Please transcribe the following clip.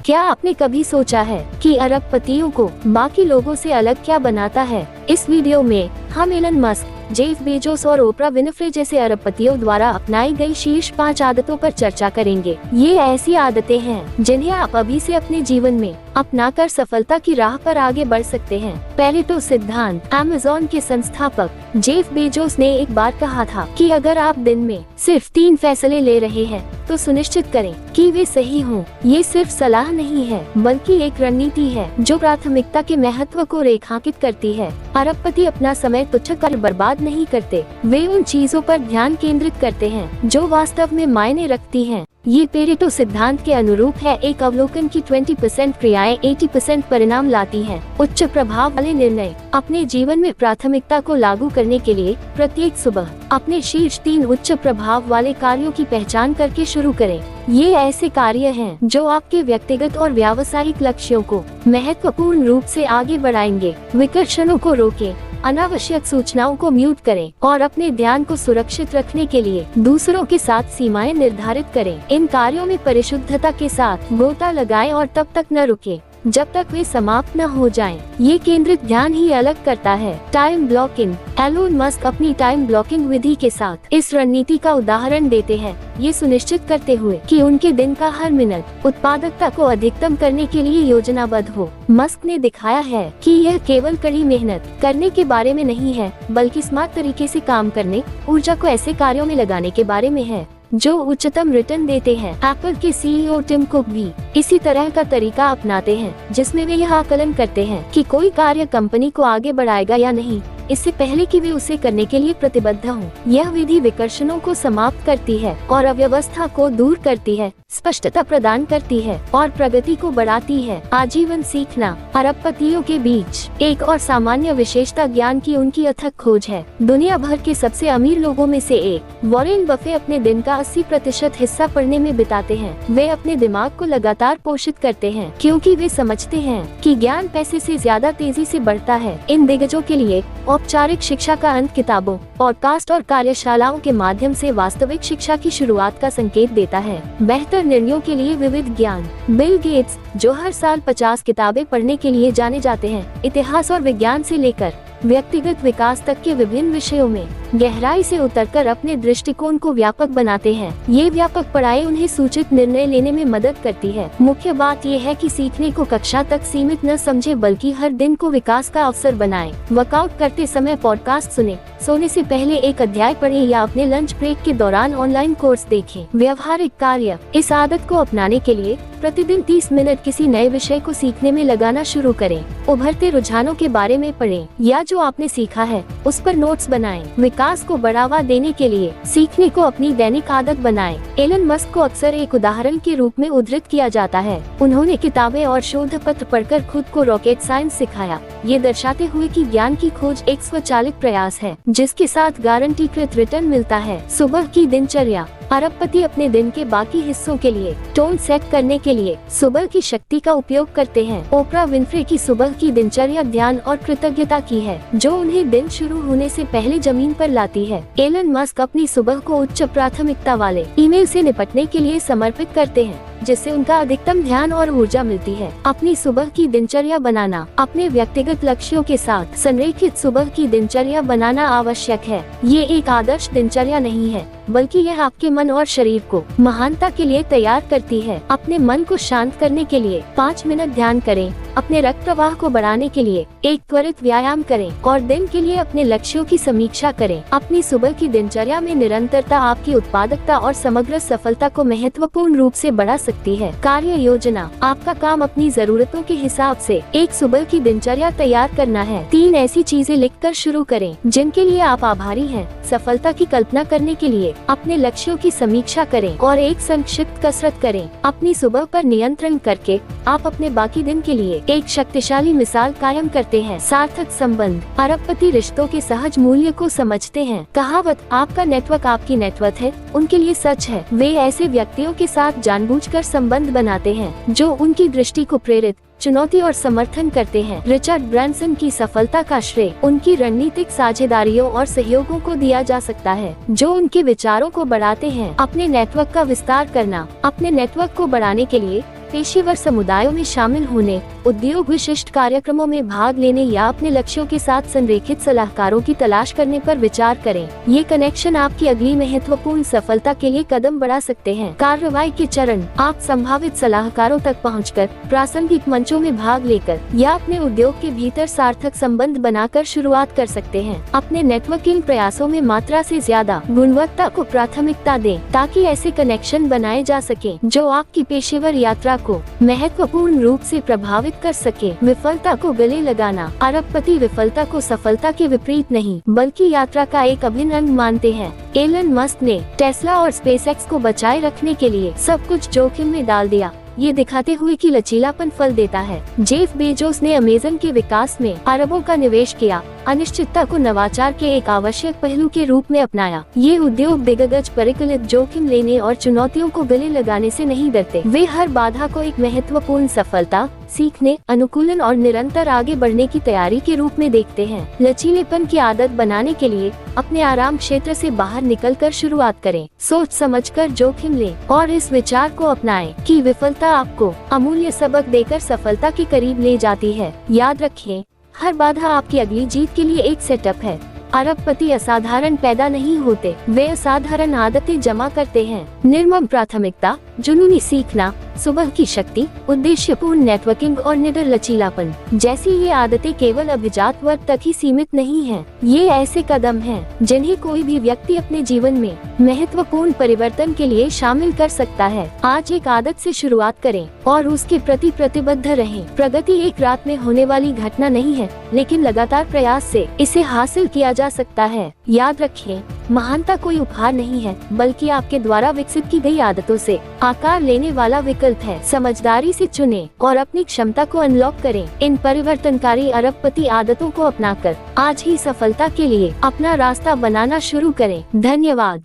क्या आपने कभी सोचा है कि अरबपतियों को बाकी लोगों से अलग क्या बनाता है? इस वीडियो में हम एलन मस्क, जेफ बेजोस और ओपरा विनफ्रे जैसे अरबपतियों द्वारा अपनाई गई शीर्ष 5 आदतों पर चर्चा करेंगे। ये ऐसी आदतें हैं जिन्हें आप अभी से अपने जीवन में अपनाकर सफलता की राह पर आगे बढ़ सकते हैं। पेरेटो सिद्धांत। अमेज़न के संस्थापक जेफ बेजोस ने एक बार कहा था कि अगर आप दिन में सिर्फ 3 फैसले ले रहे हैं तो सुनिश्चित करें कि वे सही हों। ये सिर्फ सलाह नहीं है बल्कि एक रणनीति है जो प्राथमिकता के महत्व को रेखांकित करती है। अरबपति अपना समय तुच्छ कर बर्बाद नहीं करते, वे उन चीजों पर ध्यान केंद्रित करते हैं जो वास्तव में मायने रखती हैं। ये पेरेटो सिद्धांत के अनुरूप है। एक अवलोकन की 20% क्रियाएं 80% परिणाम लाती हैं। उच्च प्रभाव वाले निर्णय। अपने जीवन में प्राथमिकता को लागू करने के लिए प्रत्येक सुबह अपने शीर्ष 3 उच्च प्रभाव वाले कार्यों की पहचान करके शुरू करें। ये ऐसे कार्य हैं जो आपके व्यक्तिगत और व्यावसायिक लक्ष्यों को महत्वपूर्ण रूप से आगे बढ़ाएंगे। विकर्षणों को रोकें, अनावश्यक सूचनाओं को म्यूट करें और अपने ध्यान को सुरक्षित रखने के लिए दूसरों के साथ सीमाएं निर्धारित करें। इन कार्यों में परिशुद्धता के साथ गोता लगाएं और तब तक न रुकें जब तक वे समाप्त न हो जाएं। ये केंद्रित ध्यान ही अलग करता है। Time blocking. एलोन मस्क अपनी टाइम ब्लॉकिंग विधि के साथ इस रणनीति का उदाहरण देते हैं, ये सुनिश्चित करते हुए कि उनके दिन का हर मिनट उत्पादकता को अधिकतम करने के लिए योजनाबद्ध हो। मस्क ने दिखाया है कि यह केवल कड़ी मेहनत करने के बारे में नहीं है बल्कि स्मार्ट तरीके से काम करने, ऊर्जा को ऐसे कार्यों में लगाने के बारे में है जो उच्चतम रिटर्न देते हैं। एप्पल के सीईओ टिम कुक भी इसी तरह का तरीका अपनाते हैं जिसमें वे यह आकलन करते हैं कि कोई कार्य कंपनी को आगे बढ़ाएगा या नहीं इससे पहले कि वे उसे करने के लिए प्रतिबद्ध हों। यह विधि विकर्षणों को समाप्त करती है और अव्यवस्था को दूर करती है, स्पष्टता प्रदान करती है और प्रगति को बढ़ाती है। आजीवन सीखना। अरबपतियों के बीच एक और सामान्य विशेषता ज्ञान की उनकी अथक खोज है। दुनिया भर के सबसे अमीर लोगों में से एक वॉरेन बफे अपने दिन का 80% हिस्सा पढ़ने में बिताते हैं। वे अपने दिमाग को लगातार पोषित करते हैं क्योंकि वे समझते हैं कि ज्ञान पैसे से ज्यादा तेजी से बढ़ता है। इन दिग्गजों के लिए औपचारिक शिक्षा का अंत किताबों, पॉडकास्ट और कार्यशालाओं के माध्यम से वास्तविक शिक्षा की शुरुआत का संकेत देता है। बेहतर निर्णयों के लिए विविध ज्ञान। बिल गेट्स, जो हर साल 50 किताबें पढ़ने के लिए जाने जाते हैं, इतिहास और विज्ञान से लेकर व्यक्तिगत विकास तक के विभिन्न विषयों में गहराई से उतरकर अपने दृष्टिकोण को व्यापक बनाते हैं। ये व्यापक पढ़ाई उन्हें सूचित निर्णय लेने में मदद करती है। मुख्य बात यह है कि सीखने को कक्षा तक सीमित न समझे बल्कि हर दिन को विकास का अवसर बनाएं। वर्कआउट करते समय पॉडकास्ट सुने, सोने से पहले एक अध्याय पढ़ें या अपने लंच ब्रेक के दौरान ऑनलाइन कोर्स देखें। व्यवहारिक कार्य। इस आदत को अपनाने के लिए प्रतिदिन 30 मिनट किसी नए विषय को सीखने में लगाना शुरू करें। उभरते रुझानों के बारे में पढ़ें या जो आपने सीखा है उस पर नोट्स बनाएं। विकास को बढ़ावा देने के लिए सीखने को अपनी दैनिक आदत बनाएं। एलन मस्क को अक्सर एक उदाहरण के रूप में उद्धृत किया जाता है। उन्होंने किताबें और शोध पत्र पढ़कर खुद को रॉकेट साइंस सिखाया, ये दर्शाते हुए कि ज्ञान की खोज एक स्वचालित प्रयास है जिसके साथ गारंटीकृत रिटर्न मिलता है। सुबह की दिनचर्या। अरबपति अपने दिन के बाकी हिस्सों के लिए टोन सेट करने के लिए सुबह की शक्ति का उपयोग करते हैं। ओपरा विनफ्रे की सुबह की दिनचर्या ध्यान और कृतज्ञता की है जो उन्हें दिन शुरू होने से पहले जमीन पर लाती है। एलन मस्क अपनी सुबह को उच्च प्राथमिकता वाले ईमेल से निपटने के लिए समर्पित करते हैं जिससे उनका अधिकतम ध्यान और ऊर्जा मिलती है। अपनी सुबह की दिनचर्या बनाना। अपने व्यक्तिगत लक्ष्यों के साथ संरेखित सुबह की दिनचर्या बनाना आवश्यक है। ये एक आदर्श दिनचर्या नहीं है बल्कि यह आपके मन और शरीर को महानता के लिए तैयार करती है। अपने मन को शांत करने के लिए 5 मिनट ध्यान करें, अपने रक्त प्रवाह को बढ़ाने के लिए एक त्वरित व्यायाम करें और दिन के लिए अपने लक्ष्यों की समीक्षा करें। अपनी सुबह की दिनचर्या में निरंतरता आपकी उत्पादकता और समग्र सफलता को महत्वपूर्ण रूप से बढ़ा सकती है। कार्य योजना। आपका काम अपनी जरूरतों के हिसाब से एक सुबह की दिनचर्या तैयार करना है। 3 ऐसी चीजें लिखकर शुरू करें जिनके लिए आप आभारी हैं। सफलता की कल्पना करने के लिए अपने लक्ष्यों की समीक्षा करें और एक संक्षिप्त कसरत करें। अपनी सुबह पर नियंत्रण करके आप अपने बाकी दिन के लिए एक शक्तिशाली मिसाल कायम करते हैं। सार्थक संबंध। अरबपति रिश्तों के सहज मूल्य को समझते हैं। कहावत आपका नेटवर्क आपकी नेटवर्थ है उनके लिए सच है। वे ऐसे व्यक्तियों के साथ जानबूझकर संबंध बनाते हैं जो उनकी दृष्टि को प्रेरित चुनौती और समर्थन करते हैं। रिचर्ड ब्रांसन की सफलता का श्रेय उनकी रणनीतिक साझेदारियों और सहयोगों को दिया जा सकता है, जो उनके विचारों को बढ़ाते हैं। अपने नेटवर्क का विस्तार करना। अपने नेटवर्क को बढ़ाने के लिए पेशेवर समुदायों में शामिल होने, उद्योग विशिष्ट कार्यक्रमों में भाग लेने या अपने लक्ष्यों के साथ संरेखित सलाहकारों की तलाश करने पर विचार करें। ये कनेक्शन आपकी अगली महत्वपूर्ण सफलता के लिए कदम बढ़ा सकते हैं। कार्रवाई के चरण। आप संभावित सलाहकारों तक पहुंचकर, प्रासंगिक मंचों में भाग लेकर या अपने उद्योग के भीतर सार्थक संबंध बनाकर शुरुआत कर सकते हैं। अपने नेटवर्किंग प्रयासों में मात्रा से ज्यादा गुणवत्ता को प्राथमिकता दें, ताकि ऐसे कनेक्शन बनाए जा सके जो आपकी पेशेवर यात्रा को महत्वपूर्ण रूप से प्रभावित कर सके। विफलता को गले लगाना। अरबपति विफलता को सफलता के विपरीत नहीं, बल्कि यात्रा का एक अभिन्न अंग मानते हैं। एलन मस्क ने टेस्ला और स्पेसएक्स को बचाए रखने के लिए सब कुछ जोखिम में डाल दिया, ये दिखाते हुए कि लचीलापन फल देता है। जेफ बेजोस ने अमेज़न के विकास में अरबों का निवेश किया, अनिश्चितता को नवाचार के एक आवश्यक पहलू के रूप में अपनाया। ये उद्योग दिग्गज परिकलित जोखिम लेने और चुनौतियों को गले लगाने से नहीं डरते। वे हर बाधा को एक महत्वपूर्ण सफलता, सीखने, अनुकूलन और निरंतर आगे बढ़ने की तैयारी के रूप में देखते हैं। लचीलेपन की आदत बनाने के लिए अपने आराम क्षेत्र से बाहर निकलकर शुरुआत करें। सोच समझकर जोखिम लें और इस विचार को अपनाएं कि विफलता आपको अमूल्य सबक देकर सफलता के करीब ले जाती है। याद रखें, हर बाधा आपकी अगली जीत के लिए एक सेटअप है। अरबपति असाधारण पैदा नहीं होते, वे असाधारण आदतें जमा करते हैं। निर्मम प्राथमिकता, जुनूनी सीखना, सुबह की शक्ति, उद्देश्यपूर्ण नेटवर्किंग और निडर लचीलापन जैसी ये आदतें केवल अभिजात वर्ग तक ही सीमित नहीं हैं। ये ऐसे कदम हैं जिन्हें कोई भी व्यक्ति अपने जीवन में महत्वपूर्ण परिवर्तन के लिए शामिल कर सकता है। आज एक आदत से शुरुआत करें और उसके प्रति प्रतिबद्ध रहें। प्रगति एक रात में होने वाली घटना नहीं है, लेकिन लगातार प्रयास से इसे हासिल किया जा सकता है। याद रखें, महानता कोई उपहार नहीं है, बल्कि आपके द्वारा विकसित की गई आदतों से आकार लेने वाला विकल्प है। समझदारी से चुनें और अपनी क्षमता को अनलॉक करें। इन परिवर्तनकारी अरबपति आदतों को अपनाकर आज ही सफलता के लिए अपना रास्ता बनाना शुरू करें। धन्यवाद।